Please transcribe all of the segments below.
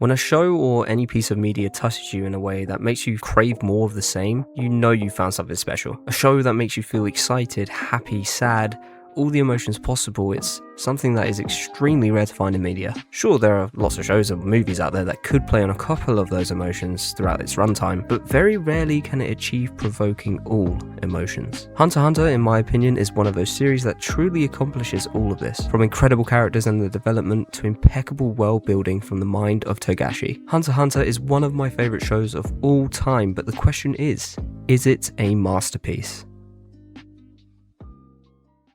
When a show or any piece of media touches you in a way that makes you crave more of the same, you know you found something special. A show that makes you feel excited, happy, sad, all the emotions possible. It's something that is extremely rare to find in media. Sure, there are lots of shows and movies out there that could play on a couple of those emotions throughout its runtime, but very rarely can it achieve provoking all emotions. Hunter x Hunter, in my opinion, is one of those series that truly accomplishes all of this, from incredible characters and the development to impeccable world building from the mind of Togashi. Hunter x Hunter is one of my favourite shows of all time, but the question is it a masterpiece?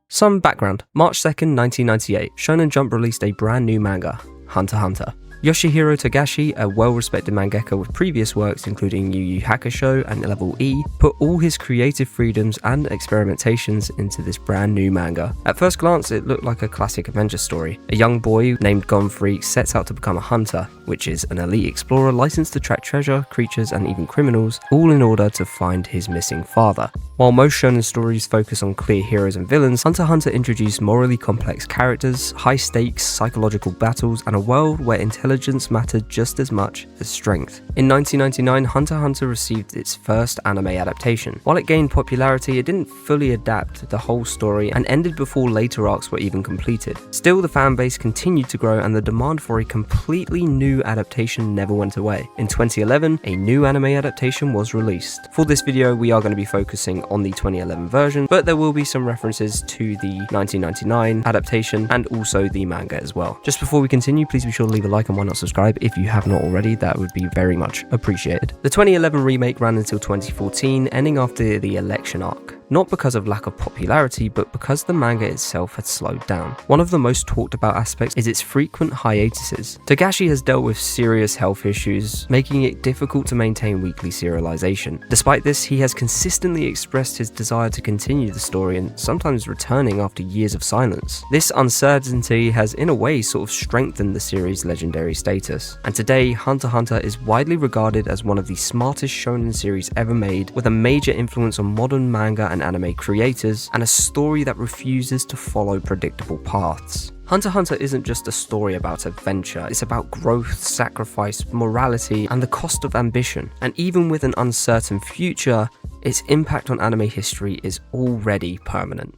Some background. March 2nd, 1998, Shonen Jump released a brand new manga, Hunter x Hunter. Yoshihiro Togashi, a well-respected mangaka with previous works including Yu Yu Hakusho and Level E, put all his creative freedoms and experimentations into this brand new manga. At first glance, it looked like a classic adventure story. A young boy named Gon Freak sets out to become a hunter, which is an elite explorer licensed to track treasure, creatures, and even criminals, all in order to find his missing father. While most shonen stories focus on clear heroes and villains, Hunter x Hunter introduced morally complex characters, high stakes, psychological battles, and a world where intelligence mattered just as much as strength. In 1999, Hunter x Hunter received its first anime adaptation. While it gained popularity, it didn't fully adapt the whole story and ended before later arcs were even completed. Still, the fan base continued to grow and the demand for a completely new adaptation never went away. In 2011, a new anime adaptation was released. For this video, we are going to be focusing on the 2011 version, but there will be some references to the 1999 adaptation and also the manga as well. Just before we continue, please be sure to leave a like and why not subscribe if you have not already. That would be very much appreciated. The 2011 remake ran until 2014, ending after the election arc. Not because of lack of popularity, but because the manga itself had slowed down. One of the most talked about aspects is its frequent hiatuses. Togashi has dealt with serious health issues, making it difficult to maintain weekly serialization. Despite this, he has consistently expressed his desire to continue the story and sometimes returning after years of silence. This uncertainty has in a way sort of strengthened the series' legendary status. And today, Hunter x Hunter is widely regarded as one of the smartest shonen series ever made, with a major influence on modern manga and anime creators, and a story that refuses to follow predictable paths. Hunter x Hunter isn't just a story about adventure, it's about growth, sacrifice, morality, and the cost of ambition. And even with an uncertain future, its impact on anime history is already permanent.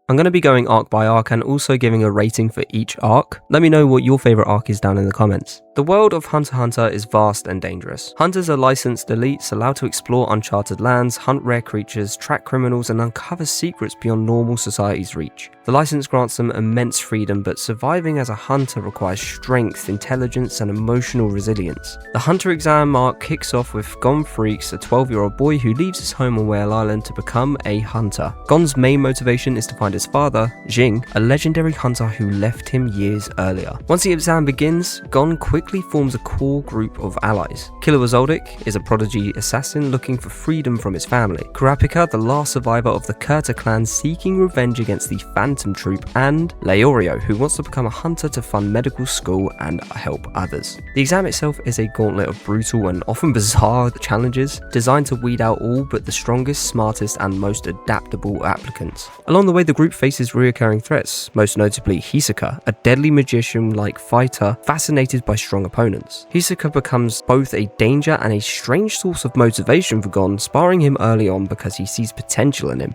I'm going to be going arc by arc and also giving a rating for each arc. Let me know what your favourite arc is down in the comments. The world of Hunter x Hunter is vast and dangerous. Hunters are licensed elites allowed to explore uncharted lands, hunt rare creatures, track criminals, and uncover secrets beyond normal society's reach. The license grants them immense freedom, but surviving as a hunter requires strength, intelligence, and emotional resilience. The hunter exam arc kicks off with Gon Freaks, a 12-year-old boy who leaves his home on Whale Island to become a hunter. Gon's main motivation is to find his father, Jing, a legendary hunter who left him years earlier. Once the exam begins, Gon quickly forms a core group of allies. Killua Zoldyck is a prodigy assassin looking for freedom from his family. Kurapika, the last survivor of the Kurta clan seeking revenge against the Phantom Troop, and Leorio, who wants to become a hunter to fund medical school and help others. The exam itself is a gauntlet of brutal and often bizarre challenges designed to weed out all but the strongest, smartest, and most adaptable applicants. Along the way, the group faces reoccurring threats, most notably Hisoka, a deadly magician-like fighter fascinated by strong opponents. Hisoka becomes both a danger and a strange source of motivation for Gon, sparring him early on because he sees potential in him.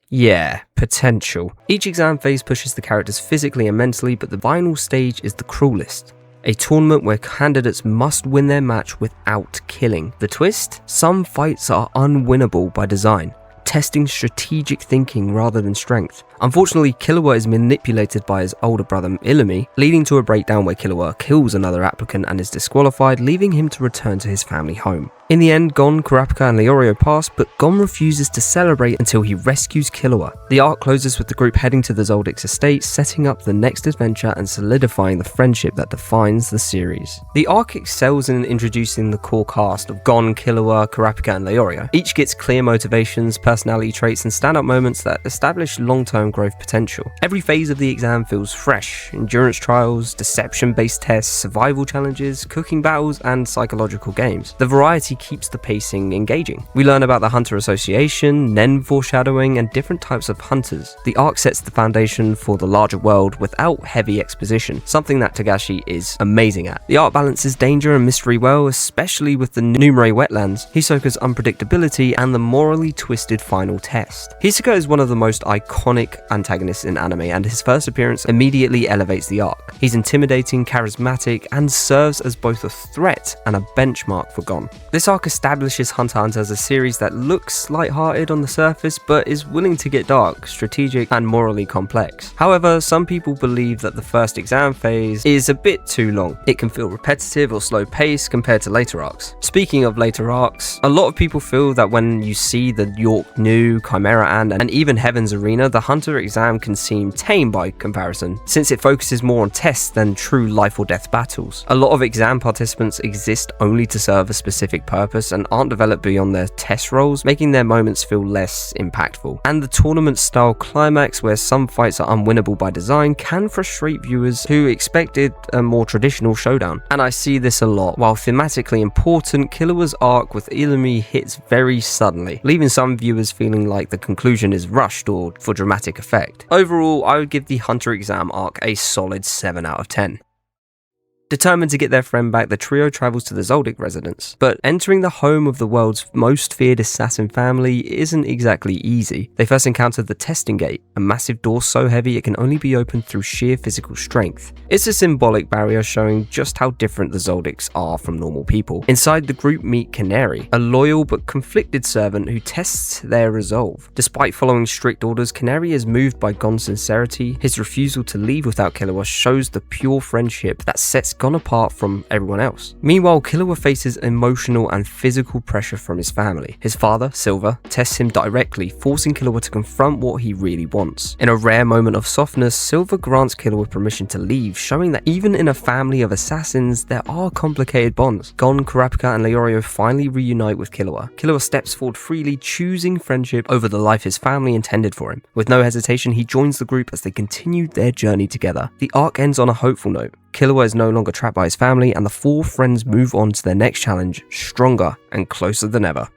Yeah, potential. Each exam phase pushes the characters physically and mentally, but the final stage is the cruelest. A tournament where candidates must win their match without killing. The twist? Some fights are unwinnable by design, testing strategic thinking rather than strength. Unfortunately, Killua is manipulated by his older brother Illumi, leading to a breakdown where Killua kills another applicant and is disqualified, leaving him to return to his family home. In the end, Gon, Kurapika, and Leorio pass, but Gon refuses to celebrate until he rescues Killua. The arc closes with the group heading to the Zoldyck's estate, setting up the next adventure and solidifying the friendship that defines the series. The arc excels in introducing the core cast of Gon, Killua, Kurapika, and Leorio. Each gets clear motivations, personality traits and standout moments that establish long-term growth potential. Every phase of the exam feels fresh: endurance trials, deception-based tests, survival challenges, cooking battles, and psychological games. The variety keeps the pacing engaging. We learn about the Hunter Association, Nen foreshadowing, and different types of hunters. The arc sets the foundation for the larger world without heavy exposition, something that Togashi is amazing at. The art balances danger and mystery well, especially with the Numere wetlands, Hisoka's unpredictability, and the morally twisted final test. Hisoka is one of the most iconic antagonists in anime, and his first appearance immediately elevates the arc. He's intimidating, charismatic, and serves as both a threat and a benchmark for Gon. This arc establishes Hunter x Hunter as a series that looks lighthearted on the surface, but is willing to get dark, strategic, and morally complex. However, some people believe that the first exam phase is a bit too long. It can feel repetitive or slow paced compared to later arcs. Speaking of later arcs, a lot of people feel that when you see the Yorknew, Chimera Ant, and even Heaven's Arena, the Hunter exam can seem tame by comparison, since it focuses more on tests than true life or death battles. A lot of exam participants exist only to serve a specific purpose and aren't developed beyond their test roles, making their moments feel less impactful. And the tournament style climax, where some fights are unwinnable by design, can frustrate viewers who expected a more traditional showdown. And I see this a lot. While thematically important, Killua's arc with Illumi hits very suddenly, leaving some viewers feeling like the conclusion is rushed or for dramatic effect. Overall, I would give the Hunter exam arc a solid 7 out of 10. Determined to get their friend back, the trio travels to the Zoldyck residence, but entering the home of the world's most feared assassin family isn't exactly easy. They first encounter the testing gate, a massive door so heavy it can only be opened through sheer physical strength. It's a symbolic barrier showing just how different the Zoldicks are from normal people. Inside, the group meet Canary, a loyal but conflicted servant who tests their resolve. Despite following strict orders, Canary is moved by Gon's sincerity. His refusal to leave without Killua shows the pure friendship that sets Gon apart from everyone else. Meanwhile, Killua faces emotional and physical pressure from his family. His father, Silver, tests him directly, forcing Killua to confront what he really wants. In a rare moment of softness, Silver grants Killua permission to leave, showing that even in a family of assassins, there are complicated bonds. Gon, Kurapika, and Leorio finally reunite with Killua. Killua steps forward freely, choosing friendship over the life his family intended for him. With no hesitation, he joins the group as they continue their journey together. The arc ends on a hopeful note. Killua is no longer trapped by his family, and the four friends move on to their next challenge, stronger and closer than ever.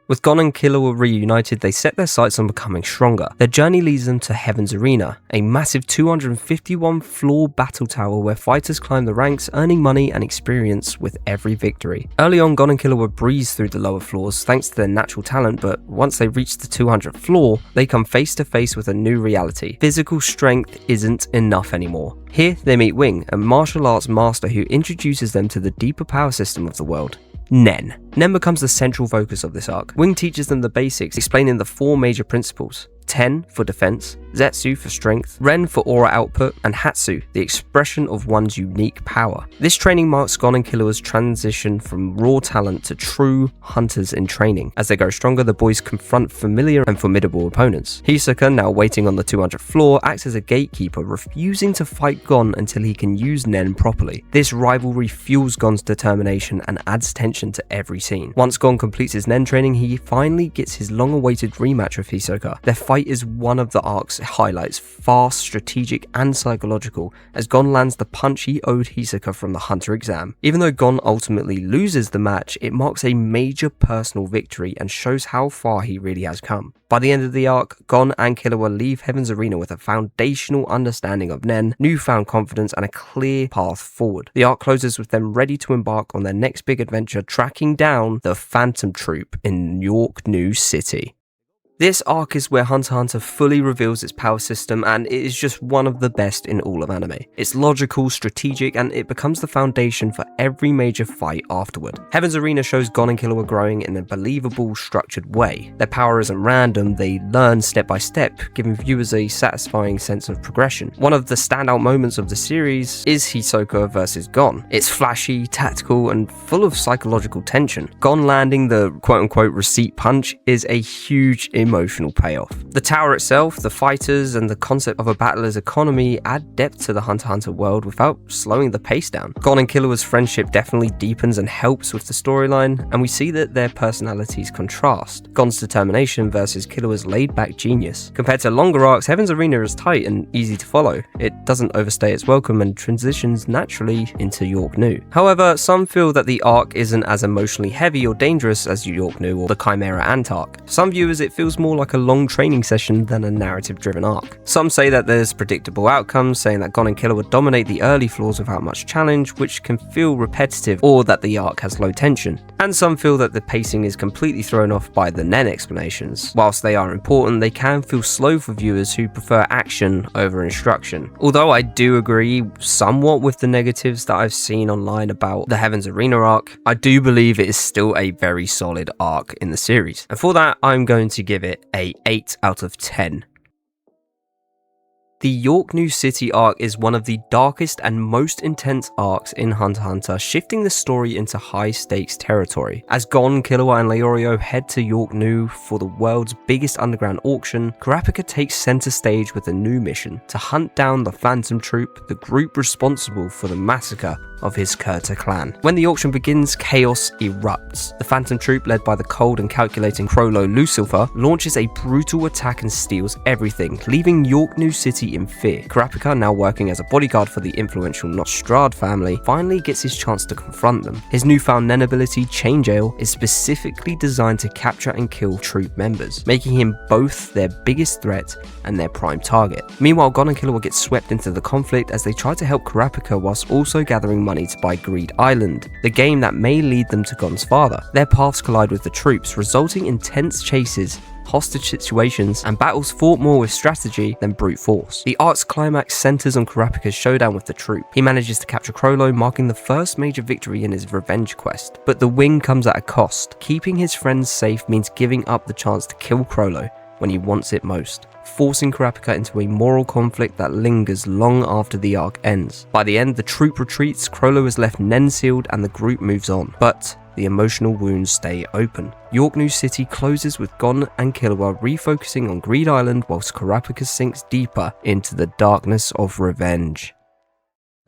With Gon and Killua reunited, they set their sights on becoming stronger. Their journey leads them to Heaven's Arena, a massive 251-floor battle tower where fighters climb the ranks, earning money and experience with every victory. Early on, Gon and Killua breeze through the lower floors thanks to their natural talent, but once they reach the 200th floor, they come face to face with a new reality. Physical strength isn't enough anymore. Here, they meet Wing, a martial arts master who introduces them to the deeper power system of the world: Nen. Nen becomes the central focus of this arc. Wing teaches them the basics, explaining the 4 major principles: Ten for defense, Zetsu for strength, Ren for aura output, and Hatsu, the expression of one's unique power. This training marks Gon and Killua's transition from raw talent to true hunters in training. As they grow stronger, the boys confront familiar and formidable opponents. Hisoka, now waiting on the 200th floor, acts as a gatekeeper, refusing to fight Gon until he can use Nen properly. This rivalry fuels Gon's determination and adds tension to every scene. Once Gon completes his Nen training, he finally gets his long-awaited rematch with Hisoka. Their fight is one of the arc's highlights, fast, strategic, and psychological, as Gon lands the punch he owed Hisoka from the Hunter exam. Even though Gon ultimately loses the match, it marks a major personal victory and shows how far he really has come. By the end of the arc, Gon and Killua leave Heaven's Arena with a foundational understanding of Nen, newfound confidence, and a clear path forward. The arc closes with them ready to embark on their next big adventure, tracking down the Phantom Troop in Yorknew City. This arc is where Hunter x Hunter fully reveals its power system, and it is just one of the best in all of anime. It's logical, strategic, and it becomes the foundation for every major fight afterward. Heaven's Arena shows Gon and Killua growing in a believable, structured way. Their power isn't random, they learn step by step, giving viewers a satisfying sense of progression. One of the standout moments of the series is Hisoka versus Gon. It's flashy, tactical, and full of psychological tension. Gon landing the quote-unquote receipt punch is a huge emotional payoff. The tower itself, the fighters, and the concept of a battler's economy add depth to the Hunter x Hunter world without slowing the pace down. Gon and Killua's friendship definitely deepens and helps with the storyline, and we see that their personalities contrast. Gon's determination versus Killua's laid-back genius. Compared to longer arcs, Heaven's Arena is tight and easy to follow. It doesn't overstay its welcome and transitions naturally into Yorknew. However, some feel that the arc isn't as emotionally heavy or dangerous as Yorknew or the Chimera Ant arc. For some viewers, it feels more like a long training session than a narrative-driven arc. Some say that there's predictable outcomes, saying that Gon and Killua dominate the early floors without much challenge, which can feel repetitive, or that the arc has low tension. And some feel that the pacing is completely thrown off by the Nen explanations. Whilst they are important, they can feel slow for viewers who prefer action over instruction. Although I do agree somewhat with the negatives that I've seen online about the Heaven's Arena arc, I do believe it is still a very solid arc in the series. And for that, I'm going to give it a 8 out of 10. The Yorknew City arc is one of the darkest and most intense arcs in Hunter x Hunter, shifting the story into high-stakes territory. As Gon, Killua, and Leorio head to Yorknew for the world's biggest underground auction, Kurapika takes center stage with a new mission to hunt down the Phantom Troop, the group responsible for the massacre of his Kurta clan. When the auction begins, chaos erupts. The Phantom Troop, led by the cold and calculating Crollo Lucifer, launches a brutal attack and steals everything, leaving Yorknew City in fear. Kurapika, now working as a bodyguard for the influential Nostrad family, finally gets his chance to confront them. His newfound Nen ability, Change Ale, is specifically designed to capture and kill troop members, making him both their biggest threat and their prime target. Meanwhile, Gon and Killua get swept into the conflict as they try to help Kurapika whilst also gathering money to buy Greed Island, the game that may lead them to Gon's father. Their paths collide with the troops, resulting in tense chases, hostage situations, and battles fought more with strategy than brute force. The arc's climax centers on Kurapika's showdown with the troop. He manages to capture Crollo, marking the first major victory in his revenge quest. But the win comes at a cost. Keeping his friends safe means giving up the chance to kill Crollo when he wants it most, forcing Kurapika into a moral conflict that lingers long after the arc ends. By the end, the troop retreats, Crollo is left Nen-sealed, and the group moves on. But the emotional wounds stay open. Yorknew City closes with Gon and Killua refocusing on Greed Island whilst Kurapika sinks deeper into the darkness of revenge.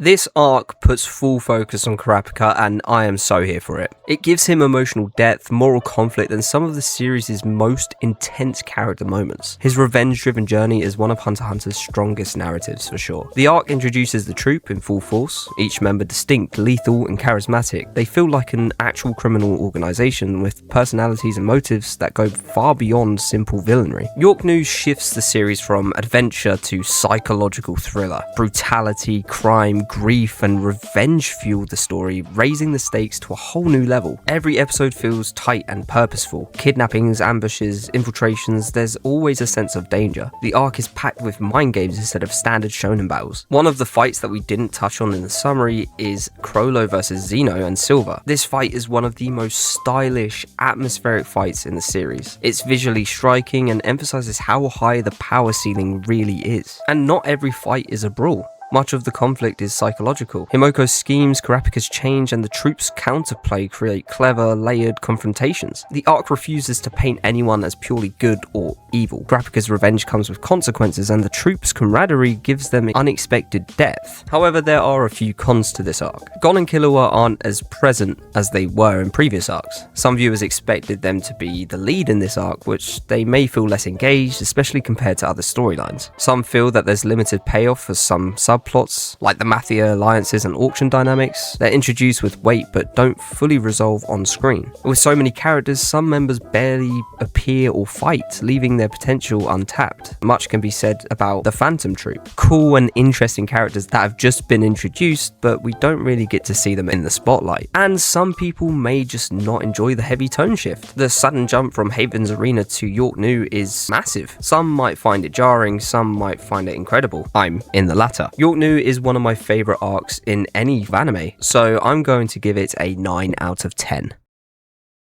This arc puts full focus on Kurapika, and I am so here for it. It gives him emotional depth, moral conflict, and some of the series' most intense character moments. His revenge-driven journey is one of Hunter x Hunter's strongest narratives for sure. The arc introduces the troop in full force, each member distinct, lethal, and charismatic. They feel like an actual criminal organisation with personalities and motives that go far beyond simple villainry. Yorknew shifts the series from adventure to psychological thriller. Brutality, crime, grief, and revenge fuel the story, raising the stakes to a whole new level. Every episode feels tight and purposeful. Kidnappings, ambushes, infiltrations, there's always a sense of danger. The arc is packed with mind games instead of standard shonen battles. One of the fights that we didn't touch on in the summary is Crollo versus Zeno and Silver. This fight is one of the most stylish, atmospheric fights in the series. It's visually striking and emphasizes how high the power ceiling really is. And not every fight is a brawl. Much of the conflict is psychological. Himoko's schemes, Kurapika's change, and the troops' counterplay create clever, layered confrontations. The arc refuses to paint anyone as purely good or evil. Kurapika's revenge comes with consequences, and the troops' camaraderie gives them unexpected depth. However, there are a few cons to this arc. Gon and Killua aren't as present as they were in previous arcs. Some viewers expected them to be the lead in this arc, which they may feel less engaged, especially compared to other storylines. Some feel that there's limited payoff for some subplots, like the Mafia alliances and auction dynamics. They're introduced with weight but don't fully resolve on screen. With so many characters, some members barely appear or fight, leaving their potential untapped. Much can be said about the Phantom Troop. Cool and interesting characters that have just been introduced, but we don't really get to see them in the spotlight. And some people may just not enjoy the heavy tone shift. The sudden jump from Heaven's Arena to Yorknew is massive. Some might find it jarring, some might find it incredible. I'm in the latter. Yorknew is one of my favourite arcs in any anime, so I'm going to give it a 9 out of 10.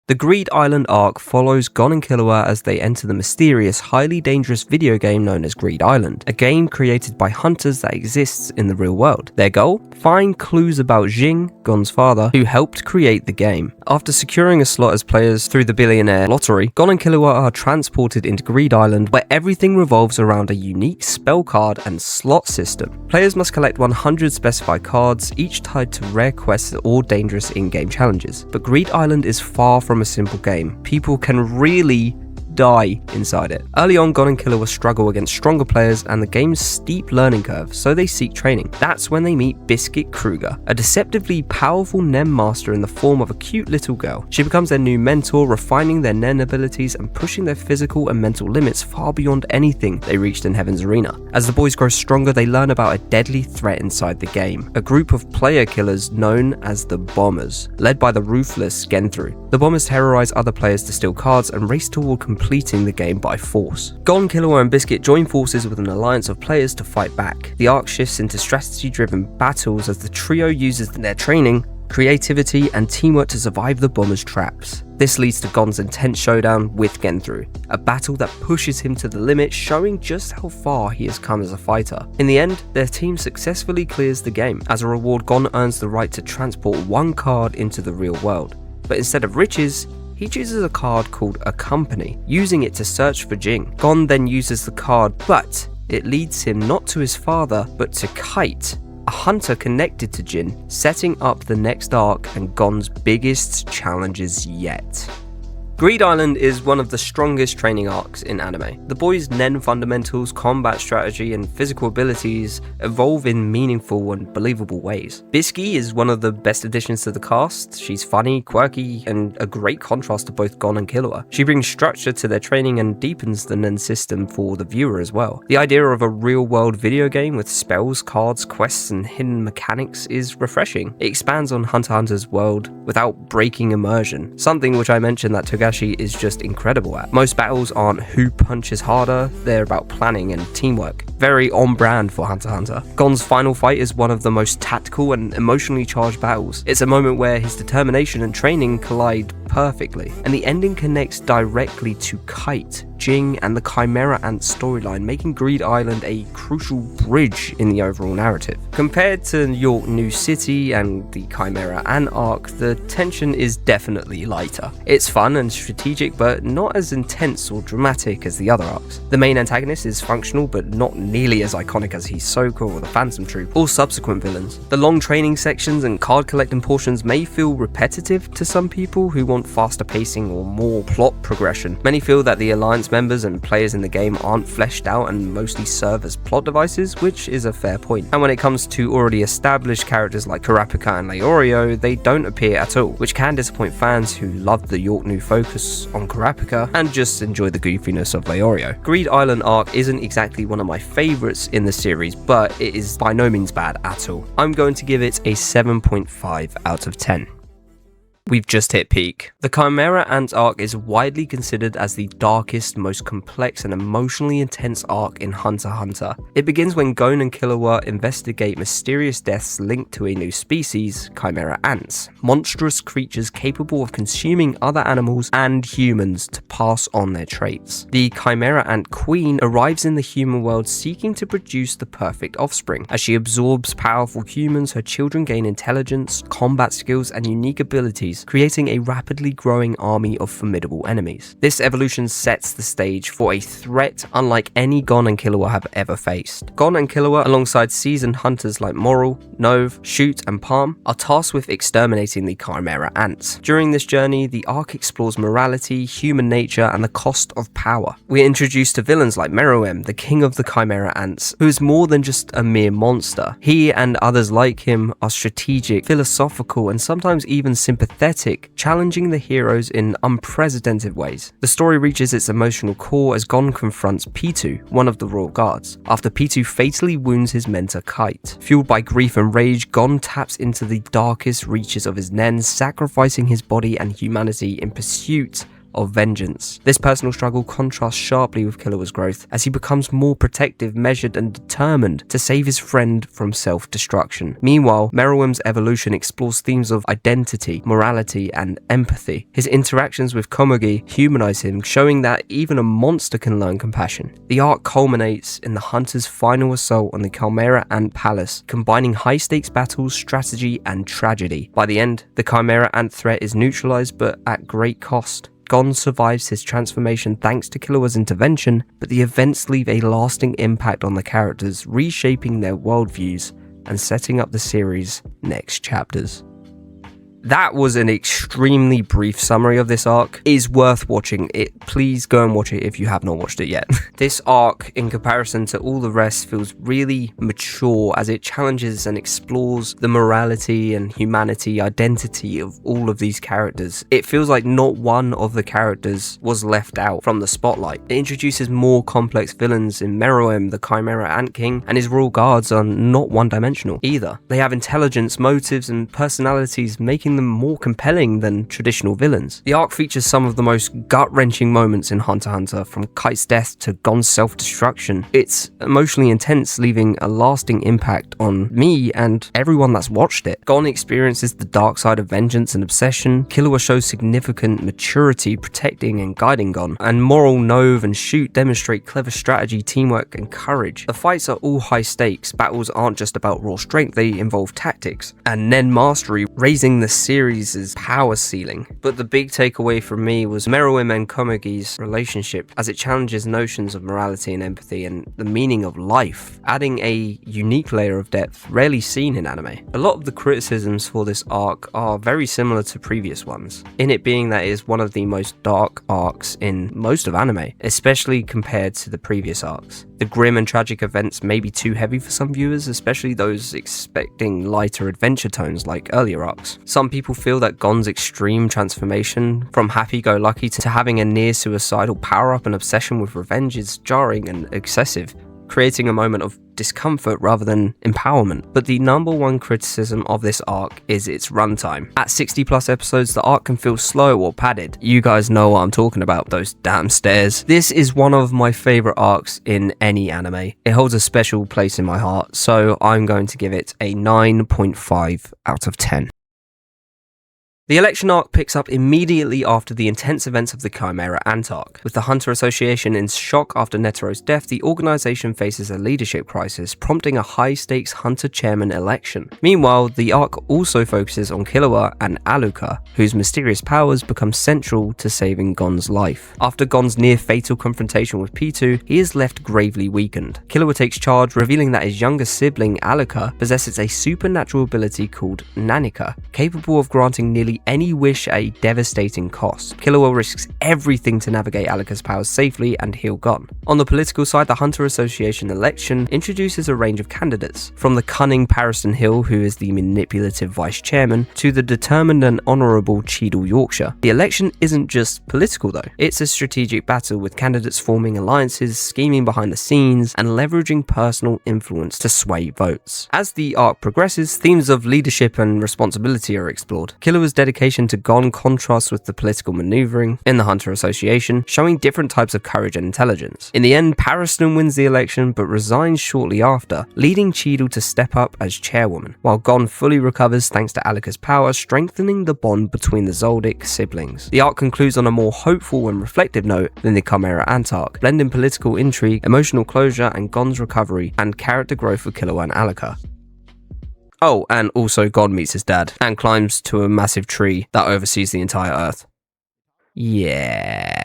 The Greed Island arc follows Gon and Killua as they enter the mysterious, highly dangerous video game known as Greed Island, a game created by hunters that exists in the real world. Their goal? Find clues about Jing, Gon's father, who helped create the game. After securing a slot as players through the billionaire lottery, Gon and Killua are transported into Greed Island, where everything revolves around a unique spell card and slot system. Players must collect 100 specified cards, each tied to rare quests or dangerous in-game challenges. But Greed Island is far from a simple game. People can really die inside it. Early on, Gon and Killua struggle against stronger players and the game's steep learning curve, so they seek training. That's when they meet Biscuit Kruger, a deceptively powerful Nen master in the form of a cute little girl. She becomes their new mentor, refining their Nen abilities and pushing their physical and mental limits far beyond anything they reached in Heaven's Arena. As the boys grow stronger, they learn about a deadly threat inside the game, a group of player killers known as the Bombers, led by the ruthless Genthru. The Bombers terrorize other players to steal cards and race toward completing the game by force. Gon, Killua and Biscuit join forces with an alliance of players to fight back. The arc shifts into strategy-driven battles as the trio uses their training, creativity and teamwork to survive the Bombers' traps. This leads to Gon's intense showdown with Genthru, a battle that pushes him to the limit, showing just how far he has come as a fighter. In the end, their team successfully clears the game. As a reward, Gon earns the right to transport one card into the real world. But instead of riches, he chooses a card called a company, using it to search for Jing. Gon then uses the card, but it leads him not to his father, but to Kite, a hunter connected to Jin, setting up the next arc and Gon's biggest challenges yet. Greed Island is one of the strongest training arcs in anime. The boys' Nen fundamentals, combat strategy, and physical abilities evolve in meaningful and believable ways. Bisky is one of the best additions to the cast. She's funny, quirky, and a great contrast to both Gon and Killua. She brings structure to their training and deepens the Nen system for the viewer as well. The idea of a real-world video game with spells, cards, quests, and hidden mechanics is refreshing. It expands on Hunter x Hunter's world without breaking immersion, something which I mentioned that Togashi is just incredible at. Most battles aren't who punches harder, they're about planning and teamwork. Very on brand for Hunter x Hunter. Gon's final fight is one of the most tactical and emotionally charged battles. It's a moment where his determination and training collide perfectly, and the ending connects directly to Kite, Jing, and the Chimera Ant storyline, making Greed Island a crucial bridge in the overall narrative. Compared to Yorknew City and the Chimera Ant arc, the tension is definitely lighter. It's fun and strategic, but not as intense or dramatic as the other arcs. The main antagonist is functional, but not nearly as iconic as Hisoka or the Phantom Troop, or subsequent villains. The long training sections and card collecting portions may feel repetitive to some people who want faster pacing or more plot progression. Many feel that the Alliance members and players in the game aren't fleshed out and mostly serve as plot devices, which is a fair point. And when it comes to already established characters like Kurapika and Leorio, they don't appear at all, which can disappoint fans who love the Yorknew focus on Kurapika and just enjoy the goofiness of Leorio. Greed Island arc isn't exactly one of my favourites in the series, but it is by no means bad at all. I'm going to give it a 7.5 out of 10. We've just hit peak. The Chimera Ant arc is widely considered as the darkest, most complex and emotionally intense arc in Hunter x Hunter. It begins when Gon and Killua investigate mysterious deaths linked to a new species, Chimera Ants, monstrous creatures capable of consuming other animals and humans to pass on their traits. The Chimera Ant Queen arrives in the human world seeking to produce the perfect offspring. As she absorbs powerful humans, her children gain intelligence, combat skills, and unique abilities, creating a rapidly growing army of formidable enemies. This evolution sets the stage for a threat unlike any Gon and Killua have ever faced. Gon and Killua, alongside seasoned hunters like Moral, Nove, Shoot, and Palm, are tasked with exterminating the Chimera Ants. During this journey, the arc explores morality, human nature, and the cost of power. We're introduced to villains like Meruem, the king of the Chimera Ants, who is more than just a mere monster. He and others like him are strategic, philosophical, and sometimes even sympathetic, challenging the heroes in unprecedented ways. The story reaches its emotional core as Gon confronts Pitu, one of the royal guards, after Pitu fatally wounds his mentor Kite. Fueled by grief and rage, Gon taps into the darkest reaches of his Nen, sacrificing his body and humanity in pursuit of vengeance. This personal struggle contrasts sharply with Killua's growth as he becomes more protective, measured, and determined to save his friend from self-destruction. Meanwhile, Meruem's evolution explores themes of identity, morality, and empathy. His interactions with Komugi humanize him, showing that even a monster can learn compassion. The arc culminates in the hunter's final assault on the Chimera Ant Palace, combining high-stakes battles, strategy, and tragedy. By the end, the Chimera Ant threat is neutralized, but at great cost. Gon survives his transformation thanks to Killua's intervention, but the events leave a lasting impact on the characters, reshaping their worldviews and setting up the series' next chapters. That was an extremely brief summary of this arc. It is worth watching it. Please go and watch it if you have not watched it yet. This arc, in comparison to all the rest, feels really mature as it challenges and explores the morality and humanity, identity of all of these characters. It feels like not one of the characters was left out from the spotlight. It introduces more complex villains in Meruem, the Chimera Ant King, and his royal guards are not one-dimensional either. They have intelligence, motives, and personalities, making them more compelling than traditional villains. The arc features some of the most gut-wrenching moments in Hunter x Hunter, from Kite's death to Gon's self-destruction. It's emotionally intense, leaving a lasting impact on me and everyone that's watched it. Gon experiences the dark side of vengeance and obsession. Killua shows significant maturity, protecting and guiding Gon, and Moral, Nove, and Shoot demonstrate clever strategy, teamwork, and courage. The fights are all high stakes. Battles aren't just about raw strength, they involve tactics and Nen mastery, raising the series' power ceiling. But the big takeaway from me was Meruem and Komugi's relationship, as it challenges notions of morality and empathy and the meaning of life, adding a unique layer of depth rarely seen in anime. A lot of the criticisms for this arc are very similar to previous ones, in it being that it is one of the most dark arcs in most of anime, especially compared to the previous arcs. The grim and tragic events may be too heavy for some viewers, especially those expecting lighter adventure tones like earlier arcs. Some people feel that Gon's extreme transformation from happy-go-lucky to having a near-suicidal power-up and obsession with revenge is jarring and excessive, creating a moment of discomfort rather than empowerment. But the number one criticism of this arc is its runtime. At 60 plus episodes, the arc can feel slow or padded. You guys know what I'm talking about, those damn stairs. This is one of my favorite arcs in any anime. It holds a special place in my heart, so I'm going to give it a 9.5 out of 10. The election arc picks up immediately after the intense events of the Chimera Ant arc. With the Hunter Association in shock after Netero's death, the organization faces a leadership crisis, prompting a high-stakes Hunter chairman election. Meanwhile, the arc also focuses on Killua and Aluka, whose mysterious powers become central to saving Gon's life. After Gon's near-fatal confrontation with Pitou, he is left gravely weakened. Killua takes charge, revealing that his younger sibling, Aluka, possesses a supernatural ability called Nanika, capable of granting nearly any wish at a devastating cost. Killua risks everything to navigate Aluka's powers safely and heal Gon. On the political side, the Hunter Association election introduces a range of candidates, from the cunning Pariston Hill, who is the manipulative vice chairman, to the determined and honourable Cheadle Yorkshire. The election isn't just political though, it's a strategic battle with candidates forming alliances, scheming behind the scenes, and leveraging personal influence to sway votes. As the arc progresses, themes of leadership and responsibility are explored. Killua's dedication to Gon contrasts with the political maneuvering in the Hunter Association, showing different types of courage and intelligence. In the end, Pariston wins the election but resigns shortly after, leading Cheadle to step up as chairwoman, while Gon fully recovers thanks to Aluka's power, strengthening the bond between the Zoldyck siblings. The arc concludes on a more hopeful and reflective note than the Chimera Ant arc, blending political intrigue, emotional closure, and Gon's recovery, and character growth for Killua and Aluka. Oh, and also Gon meets his dad and climbs to a massive tree that oversees the entire Earth. Yeah.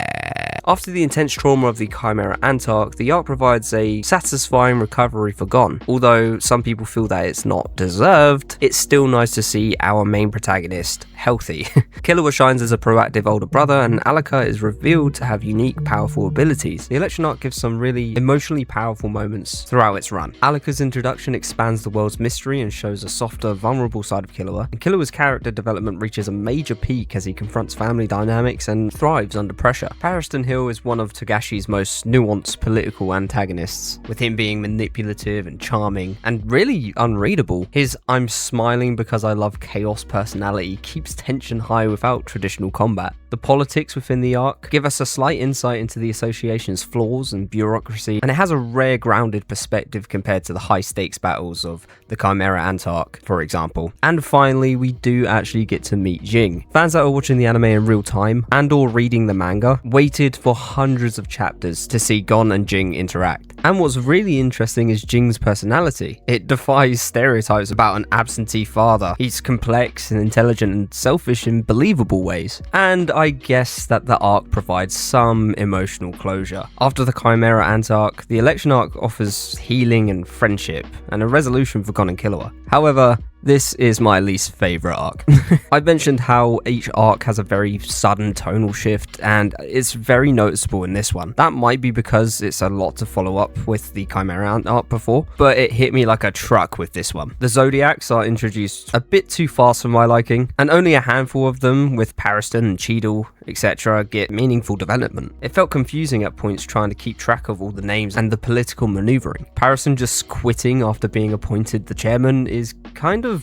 After the intense trauma of the Chimera Ant arc, the arc provides a satisfying recovery for Gon. Although some people feel that it's not deserved, it's still nice to see our main protagonist healthy. Killua shines as a proactive older brother, and Aluka is revealed to have unique, powerful abilities. The election arc gives some really emotionally powerful moments throughout its run. Aluka's introduction expands the world's mystery and shows a softer, vulnerable side of Killua, and Killua's character development reaches a major peak as he confronts family dynamics and thrives under pressure. Pariston Hill is one of Togashi's most nuanced political antagonists, with him being manipulative and charming, and really unreadable. His "I'm smiling because I love chaos" personality keeps tension high without traditional combat. The The politics within the arc give us a slight insight into the association's flaws and bureaucracy, and it has a rare grounded perspective compared to the high stakes battles of the Chimera Ant arc, for example. And finally, we do actually get to meet Jing. Fans that are watching the anime in real time and or reading the manga waited for hundreds of chapters to see Gon and Jing interact. And what's really interesting is Jing's personality. It defies stereotypes about an absentee father. He's complex and intelligent and selfish in believable ways. And I guess that the arc provides some emotional closure. After the Chimera Ant arc, the election arc offers healing and friendship, and a resolution for Gon and Killua. However, this is my least favourite arc. I mentioned how each arc has a very sudden tonal shift, and it's very noticeable in this one. That might be because it's a lot to follow up with the Chimera Ant arc before, but it hit me like a truck with this one. The Zodiacs are introduced a bit too fast for my liking, and only a handful of them, with Pariston and Cheadle, etc., get meaningful development. It felt confusing at points trying to keep track of all the names and the political manoeuvring. Pariston just quitting after being appointed the chairman is kind of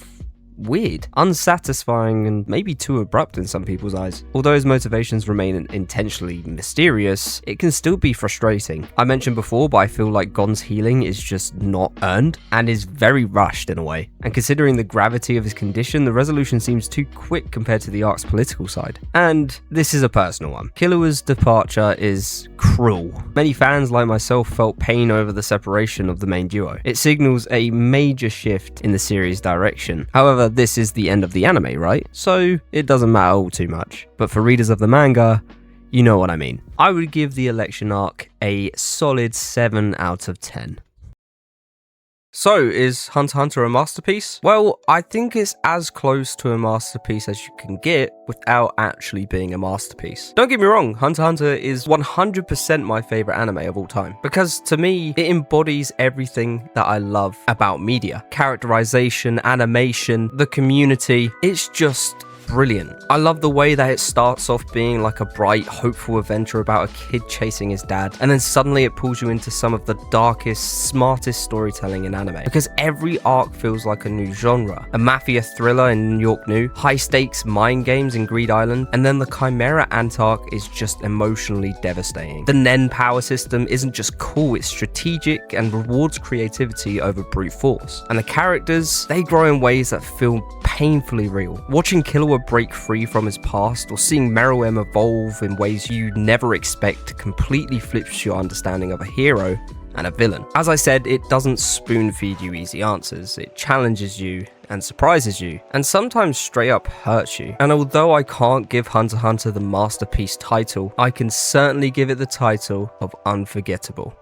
weird, unsatisfying, and maybe too abrupt in some people's eyes. Although his motivations remain intentionally mysterious, it can still be frustrating. I mentioned before, but I feel like Gon's healing is just not earned and is very rushed in a way. And considering the gravity of his condition, the resolution seems too quick compared to the arc's political side. And this is a personal one. Killua's departure is cruel. Many fans like myself felt pain over the separation of the main duo. It signals a major shift in the series' direction. However, this is the end of the anime, right? So it doesn't matter all too much. But for readers of the manga, you know what I mean. I would give the election arc a solid 7 out of 10. So, is Hunter x Hunter a masterpiece? Well, I think it's as close to a masterpiece as you can get without actually being a masterpiece. Don't get me wrong, Hunter x Hunter is 100% my favourite anime of all time, because to me, it embodies everything that I love about media. Characterization, animation, the community, it's just brilliant. I love the way that it starts off being like a bright, hopeful adventure about a kid chasing his dad, and then suddenly it pulls you into some of the darkest, smartest storytelling in anime, because every arc feels like a new genre. A mafia thriller in Yorknew, high stakes mind games in Greed Island, and then the Chimera Ant arc is just emotionally devastating. The Nen power system isn't just cool, it's strategic and rewards creativity over brute force. And the characters, they grow in ways that feel painfully real. Watching Killua break free from his past, or seeing Meruem evolve in ways you never expect, completely flips your understanding of a hero and a villain. As I said, it doesn't spoon feed you easy answers. It challenges you and surprises you, and sometimes straight up hurts you. And although I can't give Hunter x Hunter the masterpiece title, I can certainly give it the title of unforgettable.